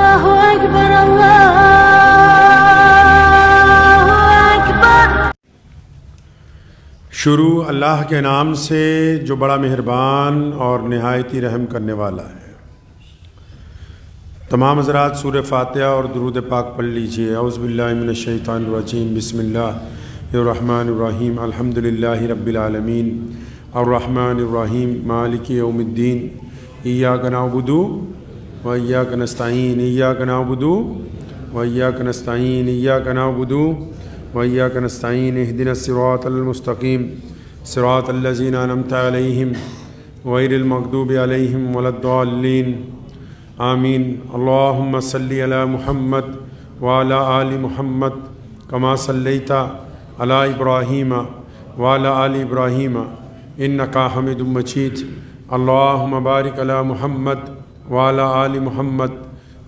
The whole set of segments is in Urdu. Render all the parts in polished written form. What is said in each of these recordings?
اللہ اکبر اللہ اکبر۔ شروع اللہ کے نام سے جو بڑا مہربان اور نہایت ہی رحم کرنے والا ہے۔ تمام حضرات سورہ فاتحہ اور درود پاک پڑھ لیجئے۔ اعوذ باللہ من الشیطان الرجیم، بسم اللہ الرحمن الرحیم، الحمد للہ رب العالمین، الرحمن الرحیم، مالک یوم الدین، ایاک نعبد و ایاک نستعین، ایاک نعبد و ایاک نستعین، ایاک نعبد و ایاک نستعین، اہدنا الصراط المستقیم، صراط الذین انعمت علیہم غیر المغضوب علیہم ولا الضالین، آمین۔ اللہم صلی علی محمد وعلی آل محمد کما صلیت علی ابراہیم وعلی آل ابراہیم انکا حمید مجید۔ اللہم بارک علی محمد وعلی آل محمد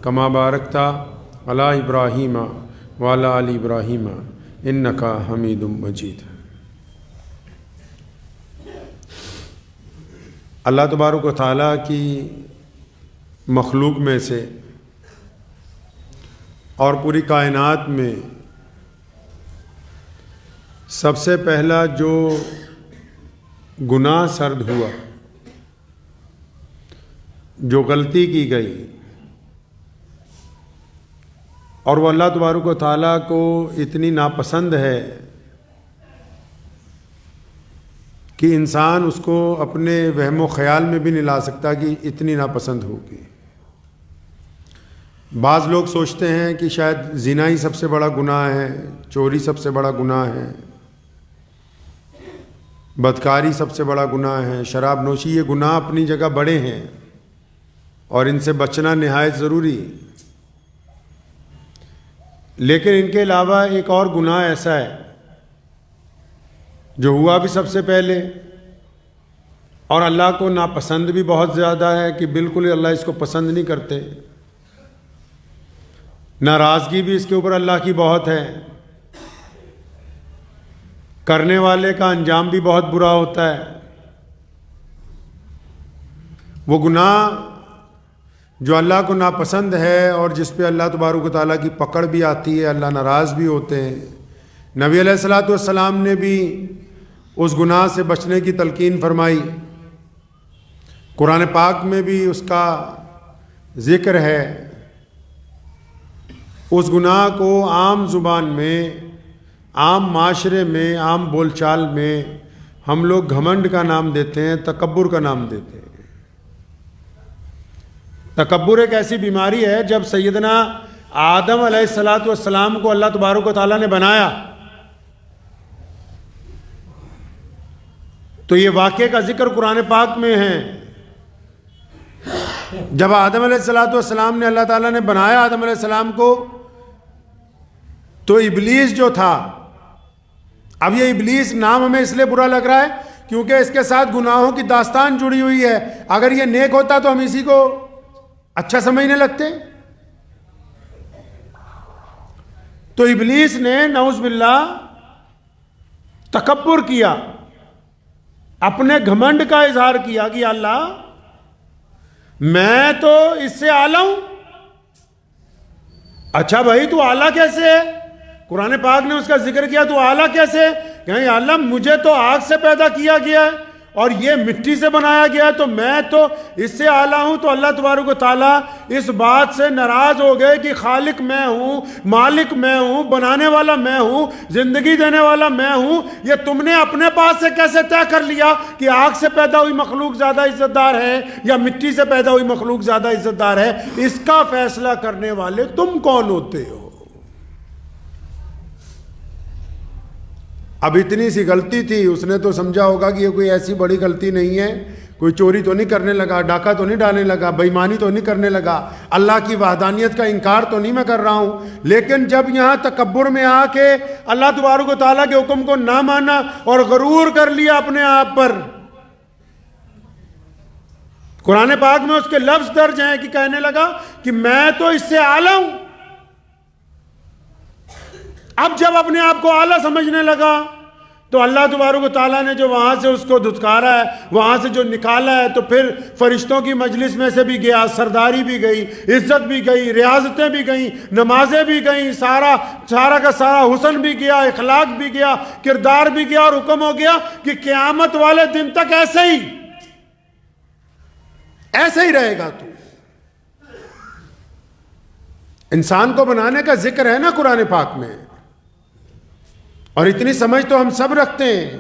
کما بارکت علی ابراہیم وعلی آل ابراہیم انکا حمید مجید۔ اللہ تبارک و تعالیٰ کی مخلوق میں سے اور پوری کائنات میں سب سے پہلا جو گناہ سرد ہوا، جو غلطی کی گئی، اور وہ اللہ تبارک و تعالیٰ کو اتنی ناپسند ہے کہ انسان اس کو اپنے وہم و خیال میں بھی نہیں لا سکتا کہ اتنی ناپسند ہوگی۔ بعض لوگ سوچتے ہیں کہ شاید زنا ہی سب سے بڑا گناہ ہے، چوری سب سے بڑا گناہ ہے، بدکاری سب سے بڑا گناہ ہے، شراب نوشی، یہ گناہ اپنی جگہ بڑے ہیں اور ان سے بچنا نہایت ضروری۔ لیکن ان کے علاوہ ایک اور گناہ ایسا ہے جو ہوا بھی سب سے پہلے اور اللہ کو ناپسند بھی بہت زیادہ ہے، کہ بالکل اللہ اس کو پسند نہیں کرتے، ناراضگی بھی اس کے اوپر اللہ کی بہت ہے، کرنے والے کا انجام بھی بہت برا ہوتا ہے۔ وہ گناہ جو اللہ کو ناپسند ہے اور جس پہ اللہ تبارک و تعالیٰ کی پکڑ بھی آتی ہے، اللہ ناراض بھی ہوتے ہیں۔ نبی علیہ الصلوۃ والسلام نے بھی اس گناہ سے بچنے کی تلقین فرمائی، قرآن پاک میں بھی اس کا ذکر ہے۔ اس گناہ کو عام زبان میں، عام معاشرے میں، عام بول چال میں ہم لوگ گھمنڈ کا نام دیتے ہیں، تکبر کا نام دیتے ہیں۔ تکبر ایک ایسی بیماری ہے، جب سیدنا آدم علیہ الصلوۃ والسلام کو اللہ تبارک و تعالیٰ نے بنایا تو یہ واقعے کا ذکر قرآن پاک میں ہے۔ جب آدم علیہ الصلوۃ والسلام نے اللہ تعالیٰ نے بنایا آدم علیہ السلام کو، تو ابلیس جو تھا، اب یہ ابلیس نام ہمیں اس لیے برا لگ رہا ہے کیونکہ اس کے ساتھ گناہوں کی داستان جڑی ہوئی ہے۔ اگر یہ نیک ہوتا تو ہم اسی کو اچھا سمجھنے لگتے۔ تو ابلیس نے نعوذ باللہ تکبر کیا، اپنے گھمنڈ کا اظہار کیا کہ اللہ میں تو اس سے اعلیٰ ہوں۔ اچھا بھائی تو اعلیٰ کیسے ہے؟ قرآن پاک نے اس کا ذکر کیا، تو اعلیٰ کیسے؟ کہ اللہ مجھے تو آگ سے پیدا کیا گیا ہے اور یہ مٹی سے بنایا گیا ہے، تو میں تو اس سے اعلیٰ ہوں۔ تو اللہ تبارک و تعالیٰ اس بات سے ناراض ہو گئے کہ خالق میں ہوں، مالک میں ہوں، بنانے والا میں ہوں، زندگی دینے والا میں ہوں، یہ تم نے اپنے پاس سے کیسے طے کر لیا کہ آگ سے پیدا ہوئی مخلوق زیادہ عزت دار ہے یا مٹی سے پیدا ہوئی مخلوق زیادہ عزت دار ہے؟ اس کا فیصلہ کرنے والے تم کون ہوتے ہو؟ اب اتنی سی غلطی تھی، اس نے تو سمجھا ہوگا کہ یہ کوئی ایسی بڑی غلطی نہیں ہے، کوئی چوری تو نہیں کرنے لگا، ڈاکہ تو نہیں ڈالنے لگا، بے ایمانی تو نہیں کرنے لگا، اللہ کی وحدانیت کا انکار تو نہیں میں کر رہا ہوں۔ لیکن جب یہاں تکبر میں آ کے اللہ تبارک و تعالیٰ کے حکم کو نہ مانا اور غرور کر لیا اپنے آپ پر، قرآن پاک میں اس کے لفظ درج ہیں کہ کہنے لگا کہ میں تو اس سے اعلیٰ ہوں۔ اب جب اپنے آپ کو اعلیٰ سمجھنے لگا تو اللہ تبارک و تعالیٰ نے جو وہاں سے اس کو دھتکارا ہے، وہاں سے جو نکالا ہے، تو پھر فرشتوں کی مجلس میں سے بھی گیا، سرداری بھی گئی، عزت بھی گئی، ریاضتیں بھی گئیں، نمازیں بھی گئیں، سارا کا سارا حسن بھی گیا، اخلاق بھی گیا، کردار بھی گیا، اور حکم ہو گیا کہ قیامت والے دن تک ایسے ہی رہے گا تو۔ انسان کو بنانے کا ذکر ہے نا قرآن پاک میں، اور اتنی سمجھ تو ہم سب رکھتے ہیں۔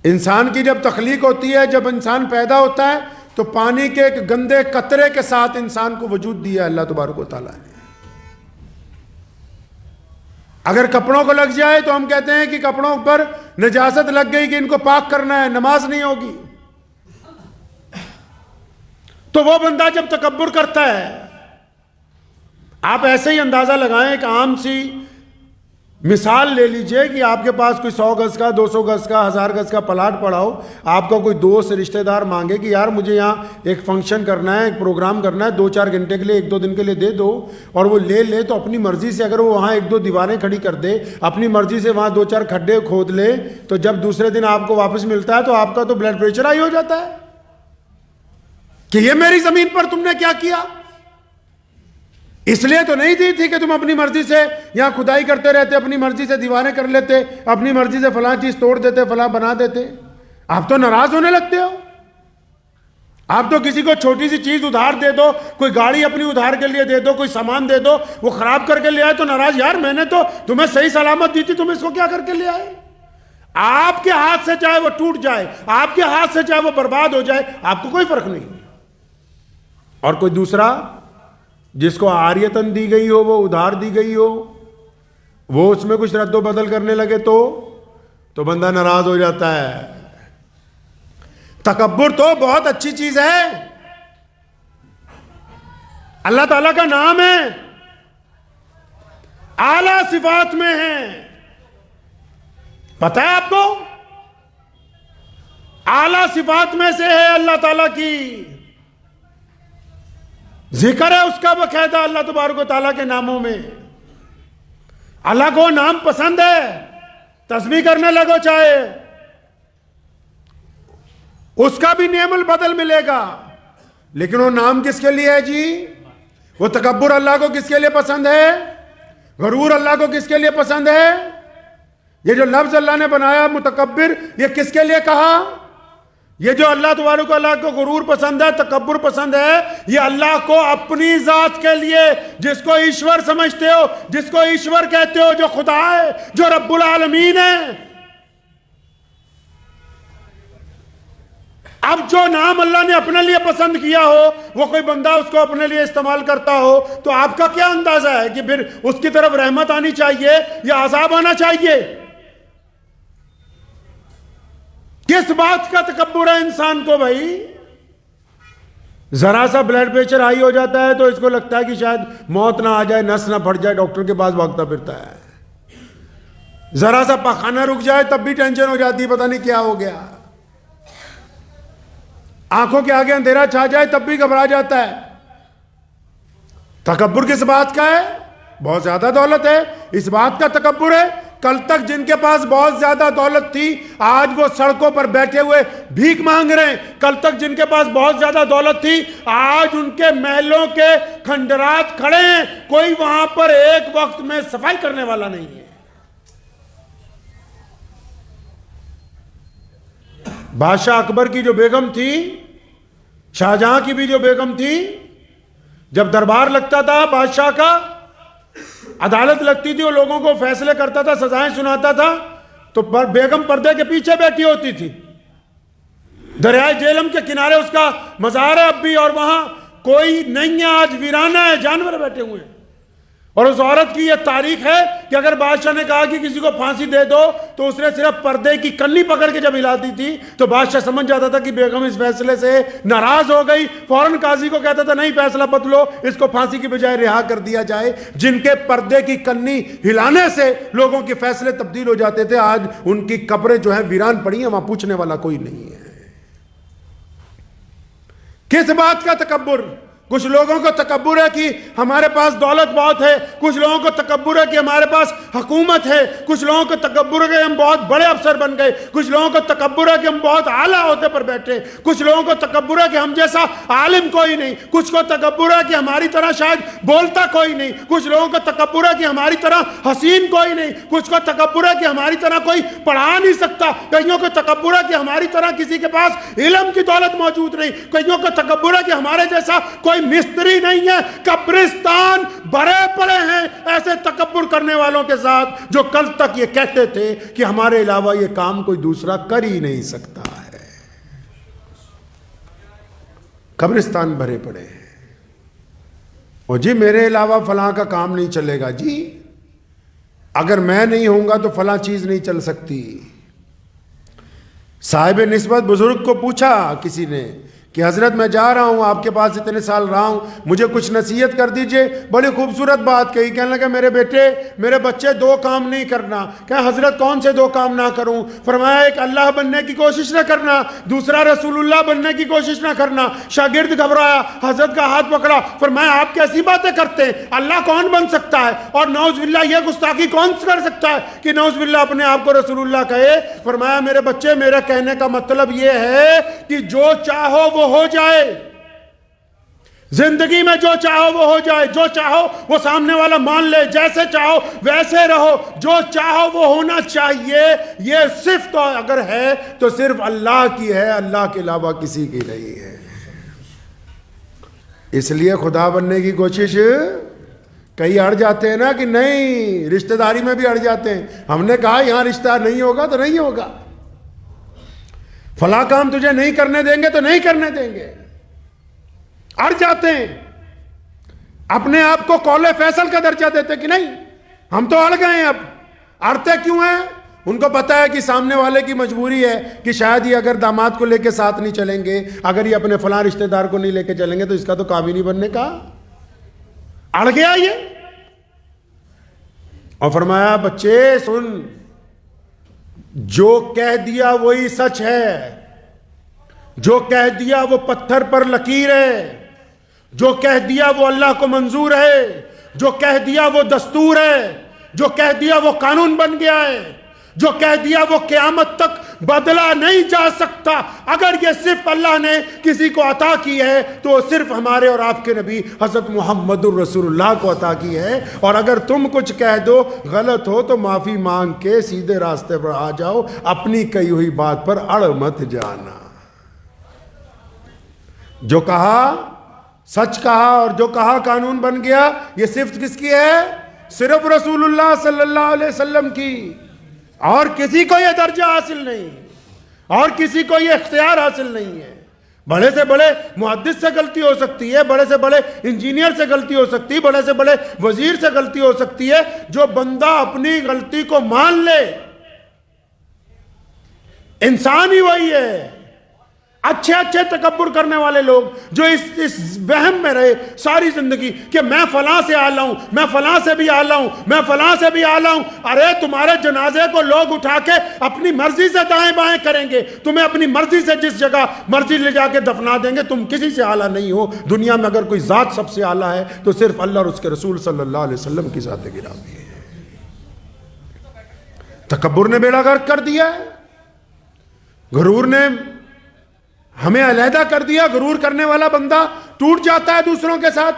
انسان کی جب تخلیق ہوتی ہے، جب انسان پیدا ہوتا ہے، تو پانی کے ایک گندے قطرے کے ساتھ انسان کو وجود دیا اللہ تبارک و تعالیٰ نے۔ اگر کپڑوں کو لگ جائے تو ہم کہتے ہیں کہ کپڑوں پر نجاست لگ گئی کہ ان کو پاک کرنا ہے، نماز نہیں ہوگی۔ تو وہ بندہ جب تکبر کرتا ہے، آپ ایسے ہی اندازہ لگائیں، ایک عام سی مثال لے لیجئے کہ آپ کے پاس کوئی 100 گز کا، 200 گز کا، 1000 گز کا پلاٹ پڑا ہو، آپ کا کوئی دوست رشتہ دار مانگے کہ یار مجھے یہاں ایک فنکشن کرنا ہے، ایک پروگرام کرنا ہے، 2-4 گھنٹے کے لیے، 1-2 دن کے لیے دے دو، اور وہ لے تو اپنی مرضی سے اگر وہ وہاں 1-2 دیواریں کھڑی کر دے، اپنی مرضی سے وہاں 2-4 کھڈے کھود لے، تو جب دوسرے دن آپ کو واپس ملتا ہے تو آپ کا تو بلڈ پریشر ہائی ہو جاتا ہے کہ یہ میری زمین پر تم نے کیا کیا؟ اس لیے تو نہیں دی تھی کہ تم اپنی مرضی سے یہاں کھدائی کرتے رہتے، اپنی مرضی سے دیواریں کر لیتے، اپنی مرضی سے فلاں چیز توڑ دیتے، فلاں بنا دیتے۔ آپ تو ناراض ہونے لگتے ہو۔ آپ تو کسی کو چھوٹی سی چیز ادھار دے دو، کوئی گاڑی اپنی ادھار کے لیے دے دو، کوئی سامان دے دو، وہ خراب کر کے لے آئے تو ناراض، یار میں نے تو تمہیں صحیح سلامت دی تھی، تم اس کو کیا کر کے لے آئے؟ آپ کے ہاتھ سے چاہے وہ ٹوٹ جائے، آپ کے ہاتھ سے چاہے وہ برباد ہو جائے، آپ کو کوئی فرق نہیں۔ اور کوئی دوسرا جس کو عاریتاً دی گئی ہو، وہ ادھار دی گئی ہو، وہ اس میں کچھ رد و بدل کرنے لگے تو بندہ ناراض ہو جاتا ہے۔ تکبر تو بہت اچھی چیز ہے، اللہ تعالیٰ کا نام ہے، اعلیٰ صفات میں ہے۔ پتہ ہے آپ کو؟ اعلیٰ صفات میں سے ہے اللہ تعالیٰ کی، ذکر ہے اس کا باقاعدہ اللہ تبارک و تعالیٰ کے ناموں میں۔ اللہ کو نام پسند ہے، تسبیح کرنے لگو چاہے، اس کا بھی نعم البدل ملے گا۔ لیکن وہ نام کس کے لیے ہے جی؟ وہ تکبر اللہ کو کس کے لیے پسند ہے؟ غرور اللہ کو کس کے لیے پسند ہے؟ یہ جو لفظ اللہ نے بنایا متکبر، یہ کس کے لیے کہا؟ یہ جو اللہ تبارک و تعالیٰ کو غرور پسند ہے، تکبر پسند ہے، یہ اللہ کو اپنی ذات کے لیے، جس کو ایشور سمجھتے ہو، جس کو ایشور کہتے ہو، جو خدا ہے، جو رب العالمین ہے۔ اب جو نام اللہ نے اپنے لیے پسند کیا ہو، وہ کوئی بندہ اس کو اپنے لیے استعمال کرتا ہو، تو آپ کا کیا اندازہ ہے کہ پھر اس کی طرف رحمت آنی چاہیے یا عذاب آنا چاہیے؟ کس بات کا تکبر ہے انسان کو بھائی؟ ذرا سا بلڈ پریشر ہائی ہو جاتا ہے تو اس کو لگتا ہے کہ شاید موت نہ آ جائے، نس نہ پھٹ جائے، ڈاکٹر کے پاس بھاگتا پھرتا ہے۔ ذرا سا پخانہ رک جائے تب بھی ٹینشن ہو جاتی ہے، پتہ نہیں کیا ہو گیا۔ آنکھوں کے آگے اندھیرا چھا جائے تب بھی گھبرا جاتا ہے۔ تکبر کس بات کا ہے؟ بہت زیادہ دولت ہے، اس بات کا تکبر ہے۔ کل تک جن کے پاس بہت زیادہ دولت تھی، آج وہ سڑکوں پر بیٹھے ہوئے بھیک مانگ رہے ہیں۔ کل تک جن کے پاس بہت زیادہ دولت تھی، آج ان کے محلوں کے کھنڈرات کھڑے ہیں، کوئی وہاں پر ایک وقت میں صفائی کرنے والا نہیں ہے۔ بادشاہ اکبر کی جو بیگم تھی، شاہجہاں کی بھی جو بیگم تھی، جب دربار لگتا تھا بادشاہ کا، عدالت لگتی تھی، وہ لوگوں کو فیصلے کرتا تھا، سزائیں سناتا تھا، تو بیگم پردے کے پیچھے بیٹھی ہوتی تھی۔ دریائے جہلم کے کنارے اس کا مزار ہے اب بھی، اور وہاں کوئی نہیں ہے، آج ویرانہ ہے، جانور بیٹھے ہوئے ہیں۔ اور اس عورت کی یہ تاریخ ہے کہ اگر بادشاہ نے کہا کہ کسی کو پھانسی دے دو تو اس نے صرف پردے کی کنی پکڑ کے جب ہلاتی تھی تو بادشاہ سمجھ جاتا تھا کہ بیگم اس فیصلے سے ناراض ہو گئی، فوراً قاضی کو کہتا تھا نہیں فیصلہ بدلو، اس کو پھانسی کی بجائے رہا کر دیا جائے۔ جن کے پردے کی کنی ہلانے سے لوگوں کے فیصلے تبدیل ہو جاتے تھے، آج ان کی قبریں جو ہیں ویران پڑی ہیں، وہاں پوچھنے والا کوئی نہیں ہے۔ کس بات کا تکبر؟ کچھ لوگوں کو تکبر ہے کہ ہمارے پاس دولت بہت ہے، کچھ لوگوں کو تکبر ہے کہ ہمارے پاس حکومت ہے، کچھ لوگوں کو تکبر ہے کہ ہم بہت بڑے افسر بن گئے، کچھ لوگوں کو تکبر ہے کہ ہم بہت اعلیٰ عہدے پر بیٹھے، کچھ لوگوں کو تکبر ہے کہ ہم جیسا عالم کوئی نہیں، کچھ کو تکبر ہے کہ ہماری طرح شاید بولتا کوئی نہیں، کچھ لوگوں کو تکبر ہے کہ ہماری طرح حسین کوئی نہیں، کچھ کو تکبر ہے کہ ہماری طرح کوئی پڑھا نہیں سکتا، کئیوں کو تکبر ہے کہ ہماری طرح کسی کے پاس علم کی دولت موجود نہیں، کئیوں کو تکبر ہے کہ ہمارے جیسا کوئی مستری نہیں ہے۔ قبرستان بھرے پڑے ہیں ایسے تکبر کرنے والوں کے ساتھ جو کل تک یہ کہتے تھے کہ ہمارے علاوہ یہ کام کوئی دوسرا کر ہی نہیں سکتا ہے۔ قبرستان بھرے پڑے ہیں، اور جی میرے علاوہ فلاں کا کام نہیں چلے گا، جی اگر میں نہیں ہوں گا تو فلاں چیز نہیں چل سکتی۔ صاحب نسبت بزرگ کو پوچھا کسی نے کہ حضرت میں جا رہا ہوں، آپ کے پاس اتنے سال رہا ہوں، مجھے کچھ نصیحت کر دیجئے۔ بڑی خوبصورت بات کہی، کہنے لگا میرے بیٹے میرے بچے دو کام نہیں کرنا۔ کہ حضرت کون سے دو کام نہ کروں؟ فرمایا ایک اللہ بننے کی کوشش نہ کرنا، دوسرا رسول اللہ بننے کی کوشش نہ کرنا۔ شاگرد گھبرایا، حضرت کا ہاتھ پکڑا، فرمایا آپ کیسی باتیں کرتے ہیں، اللہ کون بن سکتا ہے؟ اور نعوذ باللہ یہ گستاخی کون کر سکتا ہے کہ نعوذ باللہ اپنے آپ کو رسول اللہ کہے؟ فرمایا میرے بچے میرے کہنے کا مطلب یہ ہے کہ جو چاہو وہ ہو جائے، زندگی میں جو چاہو وہ ہو جائے، جو چاہو وہ سامنے والا مان لے، جیسے چاہو ویسے رہو، جو چاہو وہ ہونا چاہیے۔ یہ صرف تو اگر ہے تو صرف اللہ کی ہے، اللہ کے علاوہ کسی کی نہیں ہے۔ اس لیے خدا بننے کی کوشش کئی اڑ جاتے ہیں نا کہ نہیں، رشتہ داری میں بھی اڑ جاتے ہیں۔ ہم نے کہا یہاں رشتہ نہیں ہوگا تو نہیں ہوگا، فلاں کام تجھے نہیں کرنے دیں گے تو نہیں کرنے دیں گے، اڑ جاتے ہیں۔ اپنے آپ کو قول فیصل کا درجہ دیتے کہ نہیں ہم تو اڑ گئے ہیں۔ اب اڑتے کیوں ہیں؟ ان کو پتا ہے کہ سامنے والے کی مجبوری ہے کہ شاید یہ اگر داماد کو لے کے ساتھ نہیں چلیں گے، اگر یہ اپنے فلاں رشتہ دار کو نہیں لے کے چلیں گے تو اس کا تو کام ہی نہیں بننے کا، اڑ گیا یہ۔ اور فرمایا بچے سن، جو کہہ دیا وہی سچ ہے، جو کہہ دیا وہ پتھر پر لکیر ہے، جو کہہ دیا وہ اللہ کو منظور ہے، جو کہہ دیا وہ دستور ہے، جو کہہ دیا وہ قانون بن گیا ہے، جو کہہ دیا وہ قیامت تک بدلا نہیں جا سکتا۔ اگر یہ صرف اللہ نے کسی کو عطا کی ہے تو وہ صرف ہمارے اور آپ کے نبی حضرت محمد الرسول اللہ کو عطا کی ہے۔ اور اگر تم کچھ کہہ دو غلط ہو تو معافی مانگ کے سیدھے راستے پر آ جاؤ، اپنی کہی ہوئی بات پر اڑ مت جانا۔ جو کہا سچ کہا، اور جو کہا قانون بن گیا۔ یہ صفت کس کی ہے؟ صرف رسول اللہ صلی اللہ علیہ وسلم کی، اور کسی کو یہ درجہ حاصل نہیں، اور کسی کو یہ اختیار حاصل نہیں ہے۔ بڑے سے بڑے محدث سے غلطی ہو سکتی ہے، بڑے سے بڑے انجینئر سے غلطی ہو سکتی ہے، بڑے سے بڑے وزیر سے غلطی ہو سکتی ہے۔ جو بندہ اپنی غلطی کو مان لے، انسان ہی وہی ہے۔ اچھے تکبر کرنے والے لوگ جو اس وہم میں رہے ساری زندگی کہ میں فلاں سے اعلیٰ ہوں، میں فلاں سے بھی اعلیٰ ہوں، میں فلاں سے بھی اعلیٰ ہوں۔ ارے تمہارے جنازے کو لوگ اٹھا کے اپنی مرضی سے دائیں بائیں کریں گے، تمہیں اپنی مرضی سے جس جگہ مرضی لے جا کے دفنا دیں گے، تم کسی سے اعلیٰ نہیں ہو۔ دنیا میں اگر کوئی ذات سب سے اعلیٰ ہے تو صرف اللہ اور اس کے رسول صلی اللہ علیہ وسلم کی ذات گرامی ہے۔ تکبر نے بیڑا غرق کر دیا ہے، غرور نے ہمیں علیحدہ کر دیا۔ غرور کرنے والا بندہ ٹوٹ جاتا ہے دوسروں کے ساتھ۔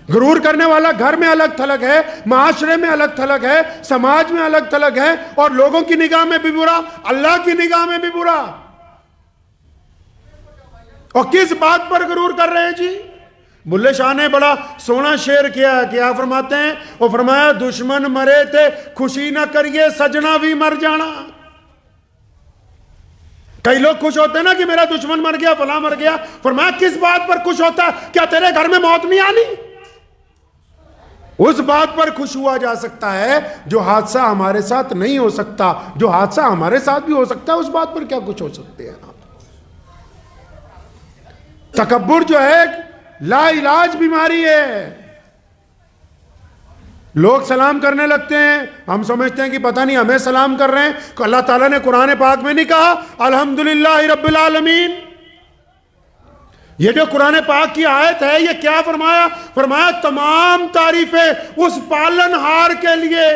غرور کرنے والا گھر میں الگ تھلگ ہے، معاشرے میں الگ تھلگ ہے، سماج میں الگ تھلگ ہے، اور لوگوں کی نگاہ میں بھی برا، اللہ کی نگاہ میں بھی برا۔ اور کس بات پر غرور کر رہے ہیں جی؟ بلے شاہ نے بڑا سونا شعر کیا ہے، کیا فرماتے ہیں؟ وہ فرمایا دشمن مرے تھے خوشی نہ کریے سجنا بھی مر جانا۔ کئی لوگ خوش ہوتے ہیں نا کہ میرا دشمن مر گیا، فلاں مر گیا۔ فرمایا کس بات پر خوش ہوتا ہے؟ کیا تیرے گھر میں موت نہیں آنی؟ اس بات پر خوش ہوا جا سکتا ہے جو حادثہ ہمارے ساتھ نہیں ہو سکتا، جو حادثہ ہمارے ساتھ بھی ہو سکتا ہے اس بات پر کیا خوش ہو سکتے ہیں آپ؟ تکبر جو ہے لا علاج بیماری ہے۔ لوگ سلام کرنے لگتے ہیں، ہم سمجھتے ہیں کہ پتہ نہیں ہمیں سلام کر رہے ہیں۔ اللہ تعالیٰ نے قرآن پاک میں نہیں کہا الحمدللہ رب العالمین؟ یہ جو قرآن پاک کی آیت ہے یہ کیا فرمایا؟ فرمایا تمام تعریفیں اس پالن ہار کے لیے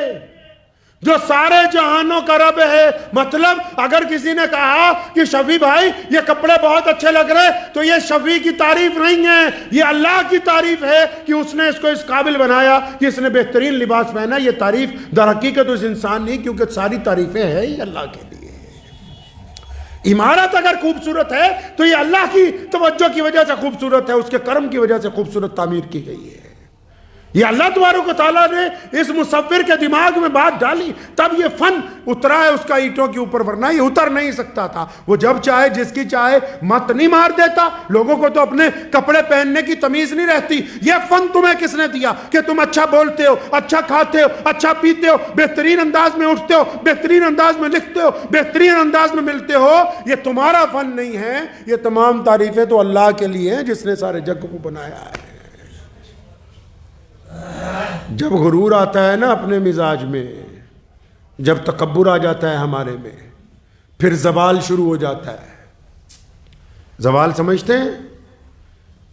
جو سارے جہانوں کا رب ہے۔ مطلب اگر کسی نے کہا کہ شفیع بھائی یہ کپڑے بہت اچھے لگ رہے، تو یہ شفیع کی تعریف نہیں ہے، یہ اللہ کی تعریف ہے کہ اس نے اس کو اس قابل بنایا کہ اس نے بہترین لباس پہنا۔ یہ تعریف در حقیقت اس انسان نہیں، کیونکہ ساری تعریفیں ہیں ہی اللہ کے لیے۔ عمارت اگر خوبصورت ہے تو یہ اللہ کی توجہ کی وجہ سے خوبصورت ہے، اس کے کرم کی وجہ سے خوبصورت تعمیر کی گئی ہے۔ یہ اللہ تبارک و تعالیٰ نے اس مصور کے دماغ میں بات ڈالی، تب یہ فن اترا ہے اس کا اینٹوں کے اوپر، ورنہ یہ اتر نہیں سکتا تھا۔ وہ جب چاہے جس کی چاہے مت نہیں مار دیتا۔ لوگوں کو تو اپنے کپڑے پہننے کی تمیز نہیں رہتی۔ یہ فن تمہیں کس نے دیا کہ تم اچھا بولتے ہو، اچھا کھاتے ہو، اچھا پیتے ہو، بہترین انداز میں اٹھتے ہو، بہترین انداز میں لکھتے ہو، بہترین انداز میں ملتے ہو؟ یہ تمہارا فن نہیں ہے، یہ تمام تعریفیں تو اللہ کے لیے ہیں جس نے سارے جگ کو بنایا ہے۔ جب غرور آتا ہے نا اپنے مزاج میں، جب تکبر آ جاتا ہے ہمارے میں، پھر زوال شروع ہو جاتا ہے۔ زوال سمجھتے ہیں؟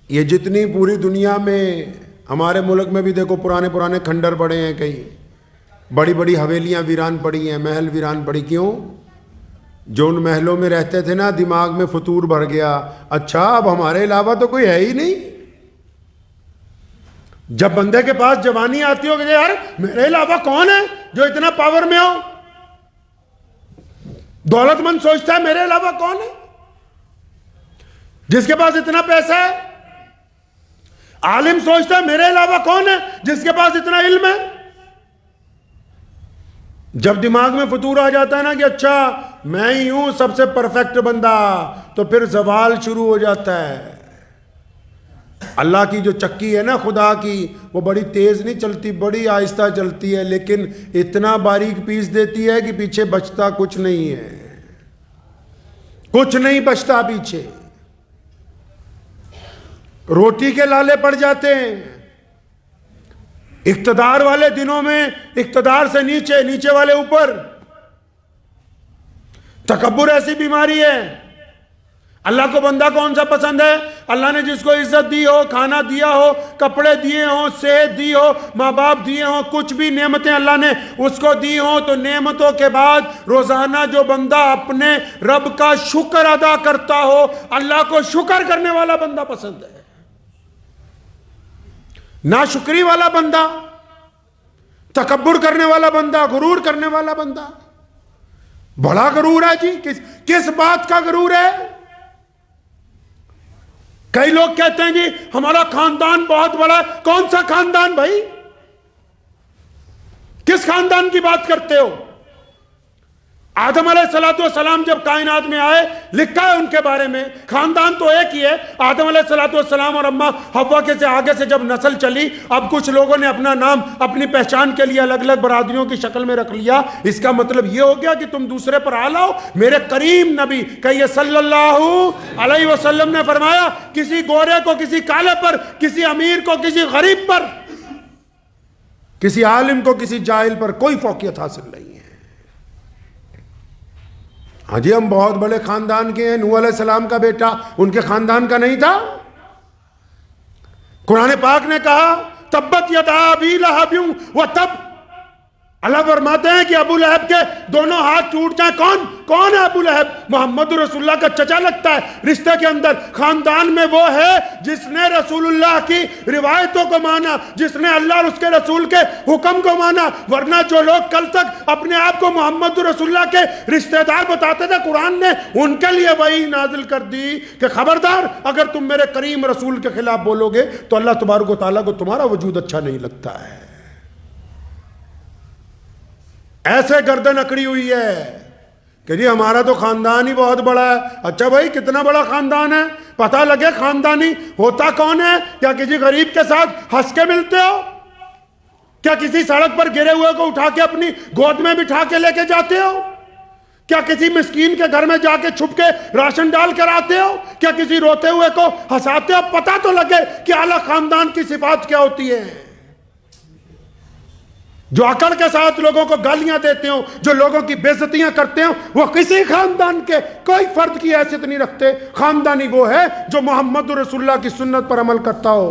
یہ جتنی پوری دنیا میں، ہمارے ملک میں بھی دیکھو پرانے کھنڈر پڑے ہیں، کئی بڑی بڑی حویلیاں ویران پڑی ہیں، محل ویران پڑی۔ کیوں؟ جو ان محلوں میں رہتے تھے نا، دماغ میں فطور بھر گیا، اچھا اب ہمارے علاوہ تو کوئی ہے ہی نہیں۔ جب بندے کے پاس جوانی آتی ہو کہ یار میرے علاوہ کون ہے جو اتنا پاور میں ہو؟ دولت مند سوچتا ہے میرے علاوہ کون ہے جس کے پاس اتنا پیسہ ہے؟ عالم سوچتا ہے میرے علاوہ کون ہے جس کے پاس اتنا علم ہے؟ جب دماغ میں فطور آ جاتا ہے نا کہ اچھا میں ہی ہوں سب سے پرفیکٹ بندہ، تو پھر زوال شروع ہو جاتا ہے۔ اللہ کی جو چکی ہے نا خدا کی، وہ بڑی تیز نہیں چلتی، بڑی آہستہ چلتی ہے، لیکن اتنا باریک پیس دیتی ہے کہ پیچھے بچتا کچھ نہیں ہے، کچھ نہیں بچتا پیچھے۔ روٹی کے لالے پڑ جاتے ہیں۔ اقتدار والے دنوں میں اقتدار سے نیچے، نیچے والے اوپر۔ تکبر ایسی بیماری ہے۔ اللہ کو بندہ کون سا پسند ہے؟ اللہ نے جس کو عزت دی ہو، کھانا دیا ہو، کپڑے دیے ہوں، صحت دی ہو، ماں باپ دیے ہوں، کچھ بھی نعمتیں اللہ نے اس کو دی ہوں، تو نعمتوں کے بعد روزانہ جو بندہ اپنے رب کا شکر ادا کرتا ہو، اللہ کو شکر کرنے والا بندہ پسند ہے۔ ناشکری والا بندہ، تکبر کرنے والا بندہ، غرور کرنے والا بندہ، بڑا غرور ہے جی، کس بات کا غرور ہے؟ کئی لوگ کہتے ہیں جی ہمارا خاندان بہت بڑا ہے۔ کون سا خاندان بھائی؟ کس خاندان کی بات کرتے ہو؟ آدم علیہ السلام جب کائنات میں آئے، لکھا ہے ان کے بارے میں، خاندان تو ایک ہی ہے۔ آدم علیہ السلام اور اماں حوا کے سے آگے سے جب نسل چلی، اب کچھ لوگوں نے اپنا نام اپنی پہچان کے لیے الگ الگ برادریوں کی شکل میں رکھ لیا۔ اس کا مطلب یہ ہو گیا کہ تم دوسرے پر آ لاؤ۔ میرے کریم نبی کہیے صلی اللہ علیہ وسلم نے فرمایا، کسی گورے کو کسی کالے پر، کسی امیر کو کسی غریب پر، کسی عالم کو کسی جاہل پر کوئی فوقیت حاصل نہیں ہے۔ ہاں جی ہم بہت بڑے خاندان کے ہیں، نوح علیہ السلام کا بیٹا ان کے خاندان کا نہیں تھا؟ قرآن پاک نے کہا تبت یدا ابی لہب وتب۔ اللہ فرماتے ہیں کہ ابو لہب کے دونوں ہاتھ ٹوٹ جائیں۔ کون ہے ابو لہب؟ محمد رسول اللہ کا چچا لگتا ہے رشتے کے اندر۔ خاندان میں وہ ہے جس نے رسول اللہ کی روایتوں کو مانا، جس نے اللہ اور اس کے رسول کے حکم کو مانا۔ ورنہ جو لوگ کل تک اپنے آپ کو محمد رسول اللہ کے رشتہ دار بتاتے تھے، قرآن نے ان کے لیے وحی نازل کر دی کہ خبردار اگر تم میرے کریم رسول کے خلاف بولو گے تو اللہ تبارک و تعالیٰ کو تمہارا وجود اچھا نہیں لگتا ہے۔ ایسے گردن اکڑی ہوئی ہے کہ جی ہمارا تو خاندان ہی بہت بڑا ہے۔ اچھا بھائی کتنا بڑا خاندان ہے؟ پتہ لگے خاندانی ہوتا کون ہے؟ کیا کسی غریب کے ساتھ ہنس کے ملتے ہو؟ کیا کسی سڑک پر گرے ہوئے کو اٹھا کے اپنی گود میں بٹھا کے لے کے جاتے ہو؟ کیا کسی مسکین کے گھر میں جا کے چھپ کے راشن ڈال کر آتے ہو؟ کیا کسی روتے ہوئے کو ہنساتے ہو؟ پتہ تو لگے کہ اعلیٰ خاندان کی صفات کیا ہوتی ہے۔ جو عقل کے ساتھ لوگوں کو گالیاں دیتے ہوں، جو لوگوں کی بے عزتیاں کرتے ہوں، وہ کسی خاندان کے کوئی فرد کی حیثیت نہیں رکھتے. خاندانی وہ ہے جو محمد رسول اللہ کی سنت پر عمل کرتا ہو،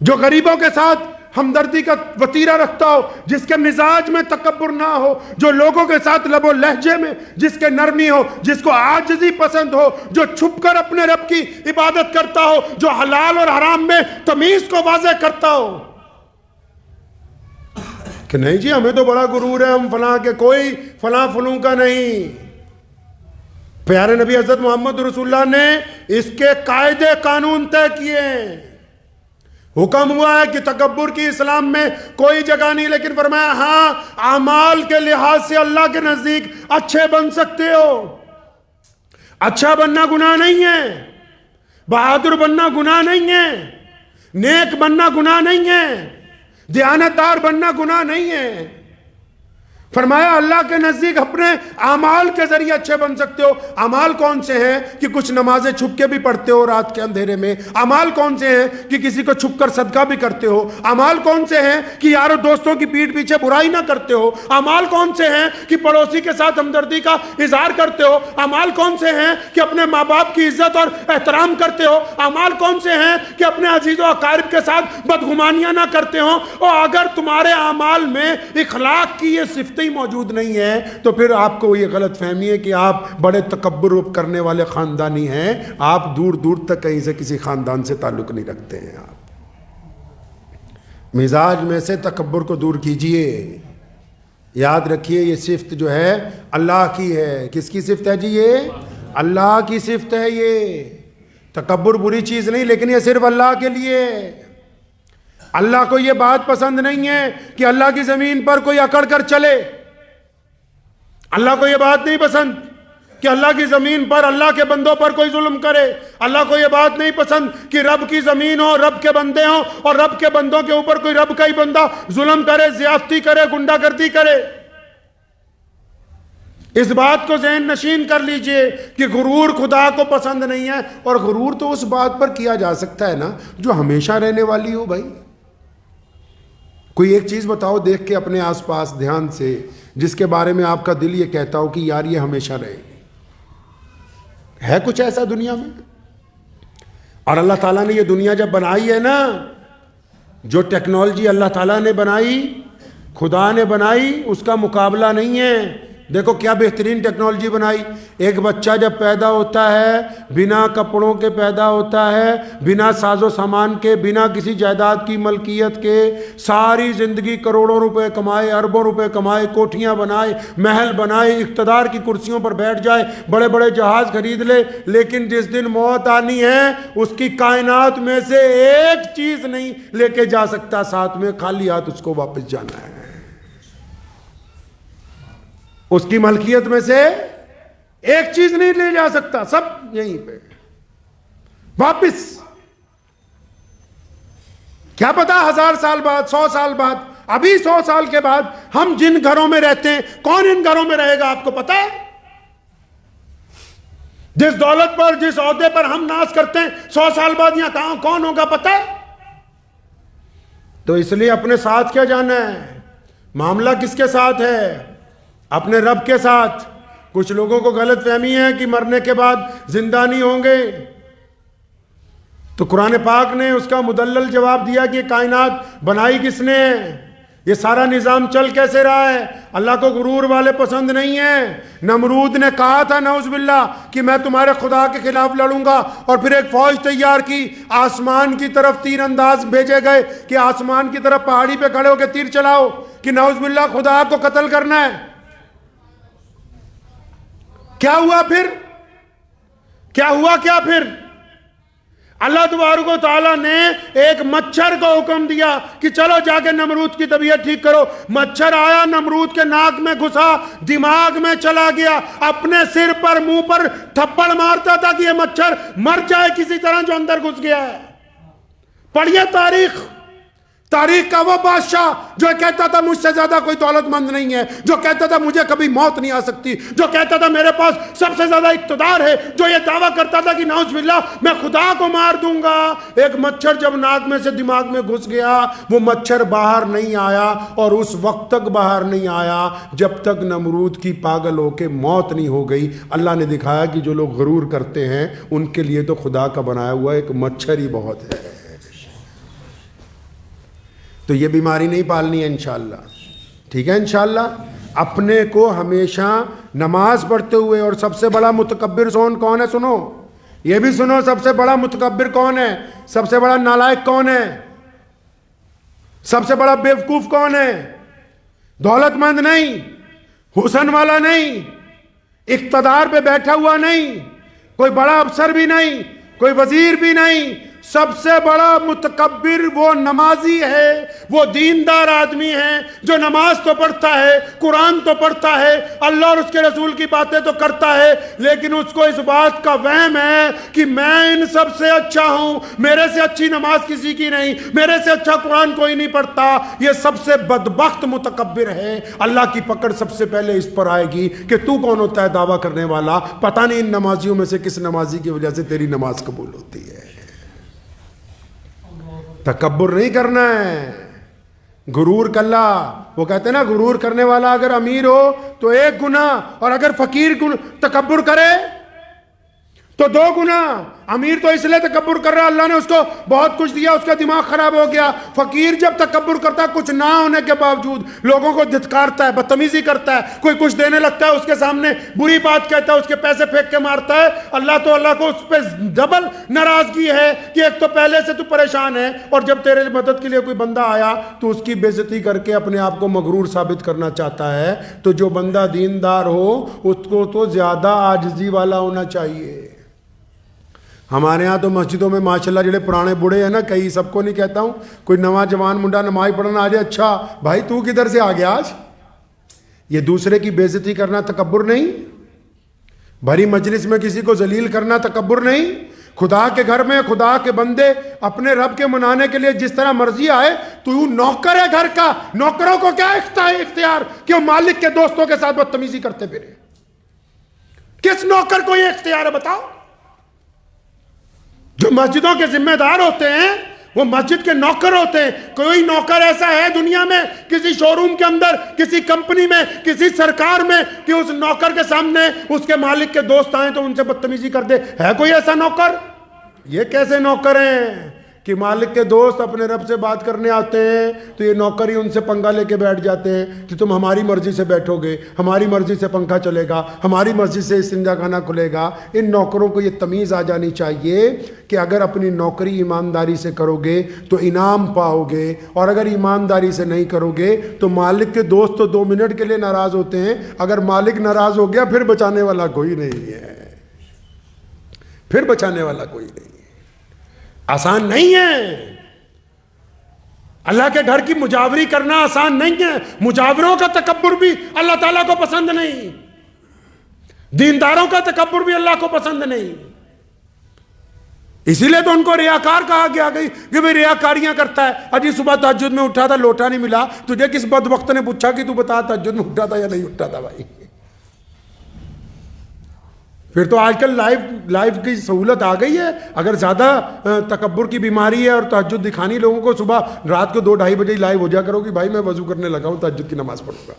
جو غریبوں کے ساتھ ہمدردی کا وتیرہ رکھتا ہو، جس کے مزاج میں تکبر نہ ہو، جو لوگوں کے ساتھ لب و لہجے میں جس کے نرمی ہو، جس کو عاجزی پسند ہو، جو چھپ کر اپنے رب کی عبادت کرتا ہو، جو حلال اور حرام میں تمیز کو واضح کرتا ہو. کہ نہیں جی ہمیں تو بڑا غرور ہے، ہم فلاں کے، کوئی فلاں فلوں کا نہیں. پیارے نبی حضرت محمد رسول اللہ نے اس کے قاعدے قانون طے کیے. حکم ہوا ہے کہ تکبر کی اسلام میں کوئی جگہ نہیں، لیکن فرمایا ہاں اعمال کے لحاظ سے اللہ کے نزدیک اچھے بن سکتے ہو. اچھا بننا گناہ نہیں ہے، بہادر بننا گناہ نہیں ہے، نیک بننا گناہ نہیں ہے، دیانتدار بننا گناہ نہیں ہے. فرمایا اللہ کے نزدیک اپنے اعمال کے ذریعے اچھے بن سکتے ہو. اعمال کون سے ہیں کہ کچھ نمازیں چھپ کے بھی پڑھتے ہو رات کے اندھیرے میں؟ اعمال کون سے ہیں کہ کسی کو چھپ کر صدقہ بھی کرتے ہو؟ اعمال کون سے ہیں کہ یارو دوستوں کی پیٹھ پیچھے برائی نہ کرتے ہو؟ اعمال کون سے ہیں کہ پڑوسی کے ساتھ ہمدردی کا اظہار کرتے ہو؟ اعمال کون سے ہیں کہ اپنے ماں باپ کی عزت اور احترام کرتے ہو؟ اعمال کون سے ہیں کہ اپنے عزیز و اقارب کے ساتھ بدگمانیاں نہ کرتے ہو؟ اور اگر تمہارے اعمال میں اخلاق کی یہ صفت موجود نہیں ہے تو پھر آپ کو یہ غلط فہمی ہے کہ آپ بڑے تکبر کرنے والے خاندانی ہیں. آپ دور دور تک کہیں سے کسی خاندان سے تعلق نہیں رکھتے ہیں. آپ مزاج میں سے تکبر کو دور کیجئے. یاد رکھیے یہ صفت جو ہے اللہ کی ہے. کس کی صفت ہے جی؟ یہ اللہ کی صفت ہے. یہ تکبر بری چیز نہیں، لیکن یہ صرف اللہ کے لیے. اللہ کو یہ بات پسند نہیں ہے کہ اللہ کی زمین پر کوئی اکڑ کر چلے. اللہ کو یہ بات نہیں پسند کہ اللہ کی زمین پر اللہ کے بندوں پر کوئی ظلم کرے. اللہ کو یہ بات نہیں پسند کہ رب کی زمین ہو، رب کے بندے ہوں، اور رب کے بندوں کے اوپر کوئی رب کا ہی بندہ ظلم کرے، زیادتی کرے، گنڈا گردی کرے. اس بات کو ذہن نشین کر لیجئے کہ غرور خدا کو پسند نہیں ہے. اور غرور تو اس بات پر کیا جا سکتا ہے نا جو ہمیشہ رہنے والی ہو. بھائی کوئی ایک چیز بتاؤ دیکھ کے اپنے آس پاس دھیان سے، جس کے بارے میں آپ کا دل یہ کہتا ہو کہ یار یہ ہمیشہ رہے. ہے کچھ ایسا دنیا میں؟ اور اللہ تعالیٰ نے یہ دنیا جب بنائی ہے نا، جو ٹیکنالوجی اللہ تعالیٰ نے بنائی، خدا نے بنائی، اس کا مقابلہ نہیں ہے. دیکھو کیا بہترین ٹیکنالوجی بنائی. ایک بچہ جب پیدا ہوتا ہے بنا کپڑوں کے پیدا ہوتا ہے، بنا ساز و سامان کے، بنا کسی جائیداد کی ملکیت کے، ساری زندگی کروڑوں روپے کمائے، اربوں روپے کمائے، کوٹھیاں بنائے، محل بنائے، اقتدار کی کرسیوں پر بیٹھ جائے، بڑے بڑے جہاز خرید لے، لیکن جس دن موت آنی ہے اس کی کائنات میں سے ایک چیز نہیں لے کے جا سکتا ساتھ میں، خالی ہاتھ اس کو واپس جانا ہے. اس کی ملکیت میں سے ایک چیز نہیں لے جا سکتا، سب یہیں پہ واپس. کیا پتا 1000 سال بعد، 100 سال بعد، ابھی 100 سال کے بعد ہم جن گھروں میں رہتے ہیں کون ان گھروں میں رہے گا؟ آپ کو پتا ہے؟ جس دولت پر، جس عہدے پر ہم ناز کرتے ہیں 100 سال بعد یہاں کہاں کون ہوگا پتا ہے؟ تو اس لیے اپنے ساتھ کیا جانا ہے؟ معاملہ کس کے ساتھ ہے؟ اپنے رب کے ساتھ. کچھ لوگوں کو غلط فہمی ہے کہ مرنے کے بعد زندہ نہیں ہوں گے. تو قرآن پاک نے اس کا مدلل جواب دیا کہ کائنات بنائی کس نے ہے، یہ سارا نظام چل کیسے رہا ہے. اللہ کو غرور والے پسند نہیں ہیں. نمرود نے کہا تھا نعوذ باللہ کہ میں تمہارے خدا کے خلاف لڑوں گا، اور پھر ایک فوج تیار کی، آسمان کی طرف تیر انداز بھیجے گئے کہ آسمان کی طرف پہاڑی پہ کھڑے ہو کے تیر چلاؤ کہ نعوذ باللہ خدا کو قتل کرنا ہے. کیا ہوا پھر؟ کیا ہوا پھر؟ اللہ تبارک و تعالیٰ نے ایک مچھر کو حکم دیا کہ چلو جا کے نمرود کی طبیعت ٹھیک کرو. مچھر آیا، نمرود کے ناک میں گھسا، دماغ میں چلا گیا، اپنے سر پر، منہ پر تھپڑ مارتا تھا کہ یہ مچھر مر جائے کسی طرح جو اندر گھس گیا ہے. پڑھیے تاریخ، تاریخ کا وہ بادشاہ جو کہتا تھا مجھ سے زیادہ کوئی دولت مند نہیں ہے، جو کہتا تھا مجھے کبھی موت نہیں آ سکتی، جو کہتا تھا میرے پاس سب سے زیادہ اقتدار ہے، جو یہ دعویٰ کرتا تھا کہ نعوذ باللہ میں خدا کو مار دوں گا، ایک مچھر جب ناک میں سے دماغ میں گھس گیا، وہ مچھر باہر نہیں آیا، اور اس وقت تک باہر نہیں آیا جب تک نمرود کی پاگل ہو کے موت نہیں ہو گئی۔ اللہ نے دکھایا کہ جو لوگ غرور کرتے ہیں ان کے لیے تو خدا کا بنایا ہوا ایک مچھر ہی بہت ہے۔ تو یہ بیماری نہیں پالنی ہے انشاءاللہ، ٹھیک ہے انشاءاللہ۔ اپنے کو ہمیشہ نماز پڑھتے ہوئے، اور سب سے بڑا متکبر کون ہے؟ سنو، یہ بھی سنو، سب سے بڑا متکبر کون ہے؟ سب سے بڑا نالائق کون ہے؟ سب سے بڑا بیوقوف کون ہے؟ دولت مند نہیں، حسن والا نہیں، اقتدار پہ بیٹھا ہوا نہیں، کوئی بڑا افسر بھی نہیں، کوئی وزیر بھی نہیں، سب سے بڑا متکبر وہ نمازی ہے، وہ دیندار آدمی ہے جو نماز تو پڑھتا ہے، قرآن تو پڑھتا ہے، اللہ اور اس کے رسول کی باتیں تو کرتا ہے، لیکن اس کو اس بات کا وہم ہے کہ میں ان سب سے اچھا ہوں، میرے سے اچھی نماز کسی کی نہیں، میرے سے اچھا قرآن کوئی نہیں پڑھتا۔ یہ سب سے بدبخت متکبر ہے۔ اللہ کی پکڑ سب سے پہلے اس پر آئے گی کہ تو کون ہوتا ہے دعویٰ کرنے والا، پتہ نہیں ان نمازیوں میں سے کس نمازی کی وجہ سے تیری نماز قبول ہوتی ہے۔ تکبر نہیں کرنا ہے، غرور کلا، وہ کہتے ہیں نا غرور کرنے والا اگر امیر ہو تو ایک گناہ، اور اگر فقیر تکبر کرے تو 2 گناہ۔ امیر تو اس لیے تکبر کر رہا ہے اللہ نے اس کو بہت کچھ دیا، اس کا دماغ خراب ہو گیا۔ فقیر جب تکبر کرتا ہے کچھ نہ ہونے کے باوجود لوگوں کو دھتکارتا ہے، بدتمیزی کرتا ہے، کوئی کچھ دینے لگتا ہے اس کے سامنے بری بات کہتا ہے، اس کے پیسے پھینک کے مارتا ہے، اللہ کو اس پہ ڈبل ناراضگی ہے کہ ایک تو پہلے سے تو پریشان ہے، اور جب تیرے مدد کے لیے کوئی بندہ آیا تو اس کی بے عزتی کر کے اپنے آپ کو مغرور ثابت کرنا چاہتا ہے۔ تو جو بندہ دیندار ہو اس کو تو زیادہ عاجزی والا ہونا چاہیے۔ ہمارے ہاں تو مسجدوں میں ماشاءاللہ جڑے پرانے بوڑھے ہیں نا، کئی سب کو نہیں کہتا ہوں، کوئی نواں جوان منڈا نماز پڑھنا آ جائے، اچھا بھائی تو کدھر سے آ گیا آج؟ یہ دوسرے کی بے عزتی کرنا تکبر نہیں؟ بھری مجلس میں کسی کو ذلیل کرنا تکبر نہیں؟ خدا کے گھر میں خدا کے بندے اپنے رب کے منانے کے لیے جس طرح مرضی آئے، تو نوکر ہے گھر کا، نوکروں کو کیا اختیار کہ وہ مالک کے دوستوں کے ساتھ بدتمیزی کرتے پھرے؟ کس نوکر کو یہ اختیار ہے بتاؤ؟ جو مسجدوں کے ذمہ دار ہوتے ہیں وہ مسجد کے نوکر ہوتے ہیں۔ کوئی نوکر ایسا ہے دنیا میں کسی شو روم کے اندر، کسی کمپنی میں، کسی سرکار میں کہ اس نوکر کے سامنے اس کے مالک کے دوست آئیں تو ان سے بدتمیزی کر دے؟ ہے کوئی ایسا نوکر؟ یہ کیسے نوکر ہیں کہ مالک کے دوست اپنے رب سے بات کرنے آتے ہیں تو یہ نوکر ہی ان سے پنگا لے کے بیٹھ جاتے ہیں کہ تم ہماری مرضی سے بیٹھو گے، ہماری مرضی سے پنکھا چلے گا، ہماری مرضی سے استنجا خانہ کھلے گا۔ ان نوکروں کو یہ تمیز آ جانی چاہیے کہ اگر اپنی نوکری ایمانداری سے کرو گے تو انعام پاؤ گے، اور اگر ایمانداری سے نہیں کرو گے تو مالک کے دوست تو 2 منٹ کے لیے ناراض ہوتے ہیں، اگر مالک ناراض ہو گیا پھر بچانے والا کوئی نہیں ہے، پھر بچانے والا کوئی نہیں ہے۔ آسان نہیں ہے، اللہ کے گھر کی مجاوری کرنا آسان نہیں ہے۔ مجاوروں کا تکبر بھی اللہ تعالیٰ کو پسند نہیں، دینداروں کا تکبر بھی اللہ کو پسند نہیں، اسی لیے تو ان کو ریاکار کہا گیا کہ بھئی ریاکاریاں کرتا ہے۔ اجی صبح تہجد میں اٹھا تھا، لوٹا نہیں ملا، تجھے کس بدبخت نے پوچھا کہ تو بتا تہجد میں اٹھا تھا یا نہیں اٹھا تھا بھائی؟ پھر تو آج کل لائیو کی سہولت آ گئی ہے، اگر زیادہ تکبر کی بیماری ہے اور تہجد دکھانی لوگوں کو، صبح رات کو 2-2:30 بجے لائیو ہو جا کرو کہ بھائی میں وضو کرنے لگا ہوں، تہجد کی نماز پڑھوں گا۔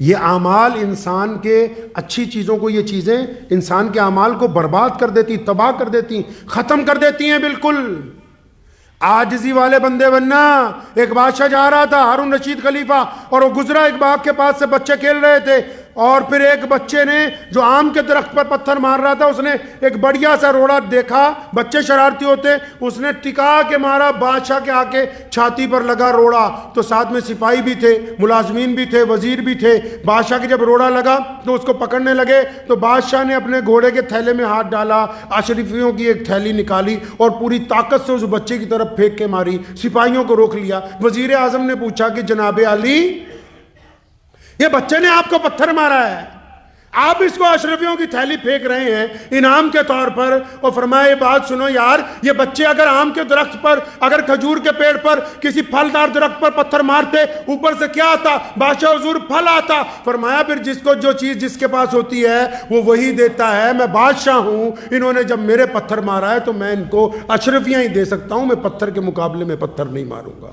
یہ اعمال انسان کے اچھی چیزوں کو، یہ چیزیں انسان کے اعمال کو برباد کر دیتی، تباہ کر دیتی، ختم کر دیتی ہیں بالکل۔ عاجزی والے بندے بننا۔ ایک بادشاہ جا رہا تھا، ہارون رشید خلیفہ، اور وہ گزرا ایک باغ کے پاس سے، بچے کھیل رہے تھے، اور پھر ایک بچے نے جو آم کے درخت پر پتھر مار رہا تھا، اس نے ایک بڑھیا سا روڑا دیکھا، بچے شرارتی ہوتے، اس نے ٹکا کے مارا، بادشاہ کے آ کے چھاتی پر لگا روڑا، تو ساتھ میں سپاہی بھی تھے، ملازمین بھی تھے، وزیر بھی تھے۔ بادشاہ کے جب روڑا لگا تو اس کو پکڑنے لگے، تو بادشاہ نے اپنے گھوڑے کے تھیلے میں ہاتھ ڈالا، اشرفیوں کی ایک تھیلی نکالی اور پوری طاقت سے اس بچے کی طرف پھینک کے ماری، سپاہیوں کو روک لیا۔ وزیر اعظم نے پوچھا کہ جناب علی، یہ بچے نے آپ کو پتھر مارا ہے، آپ اس کو اشرفیوں کی تھیلی پھینک رہے ہیں انعام کے طور پر، اور فرمایا یہ بات سنو یار، یہ بچے اگر آم کے درخت پر، اگر کھجور کے پیڑ پر، کسی پھلدار درخت پر پتھر مارتے، اوپر سے کیا آتا؟ بادشاہ حضور پھل آتا۔ فرمایا پھر جس کو جو چیز جس کے پاس ہوتی ہے وہ وہی دیتا ہے، میں بادشاہ ہوں، انہوں نے جب میرے پتھر مارا ہے تو میں ان کو اشرفیاں ہی دے سکتا ہوں، میں پتھر کے مقابلے میں پتھر نہیں ماروں گا۔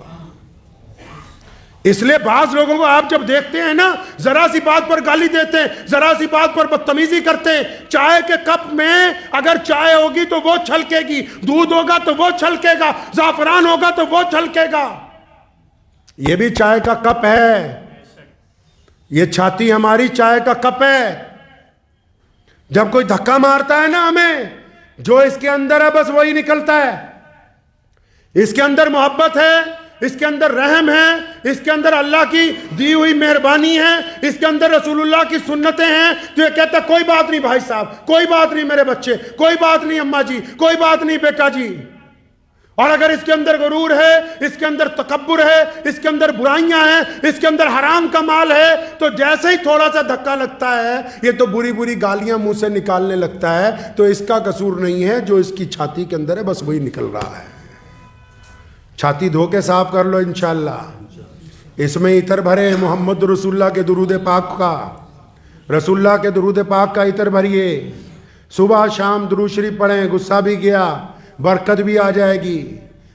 اس لیے بعض لوگوں کو آپ جب دیکھتے ہیں نا، ذرا سی بات پر گالی دیتے ہیں، ذرا سی بات پر بدتمیزی کرتے ہیں۔ چائے کے کپ میں اگر چائے ہوگی تو وہ چھلکے گی، دودھ ہوگا تو وہ چھلکے گا، زعفران ہوگا تو وہ چھلکے گا۔ یہ بھی چائے کا کپ ہے، یہ چھاتی ہماری چائے کا کپ ہے۔ جب کوئی دھکا مارتا ہے نا ہمیں، جو اس کے اندر ہے بس وہی نکلتا ہے۔ اس کے اندر محبت ہے، اس کے اندر رحم ہے، اس کے اندر اللہ کی دی ہوئی مہربانی ہے، اس کے اندر رسول اللہ کی سنتیں ہیں، تو یہ کہتا ہے کوئی بات نہیں بھائی صاحب، کوئی بات نہیں میرے بچے، کوئی بات نہیں اماں جی، کوئی بات نہیں بیٹا جی۔ اور اگر اس کے اندر غرور ہے، اس کے اندر تکبر ہے، اس کے اندر برائیاں ہیں، اس کے اندر حرام کا مال ہے، تو جیسے ہی تھوڑا سا دھکا لگتا ہے یہ تو بری بری گالیاں منہ سے نکالنے لگتا ہے۔ تو اس کا قصور نہیں ہے، جو اس کی چھاتی کے اندر ہے بس وہی نکل رہا ہے۔ چھاتی دھو کے صاف کر لو انشاءاللہ۔ اس میں عطر بھرے محمد رسول اللہ کے درود پاک کا، رسول اللہ کے درود پاک کا عطر بھریے، صبح شام درود شریف پڑھیں، غصہ بھی گیا، برکت بھی آ جائے گی،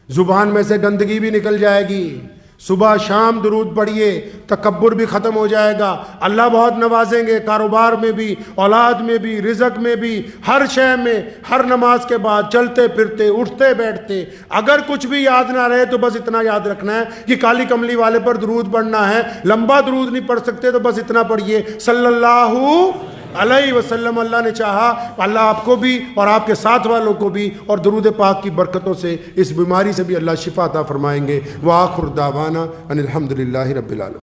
زبان میں سے گندگی بھی نکل جائے گی۔ صبح شام درود پڑھیے، تکبر بھی ختم ہو جائے گا، اللہ بہت نوازیں گے، کاروبار میں بھی، اولاد میں بھی، رزق میں بھی، ہر شے میں۔ ہر نماز کے بعد چلتے پھرتے اٹھتے بیٹھتے اگر کچھ بھی یاد نہ رہے تو بس اتنا یاد رکھنا ہے کہ کالی کملی والے پر درود پڑھنا ہے۔ لمبا درود نہیں پڑھ سکتے تو بس اتنا پڑھیے، صلی اللہ علیہ وسلم۔ اللہ نے چاہا اللہ آپ کو بھی اور آپ کے ساتھ والوں کو بھی اور درود پاک کی برکتوں سے اس بیماری سے بھی اللہ شفا عطا فرمائیں گے۔ وآخر دعوانا ان الحمدللہ رب العالمین۔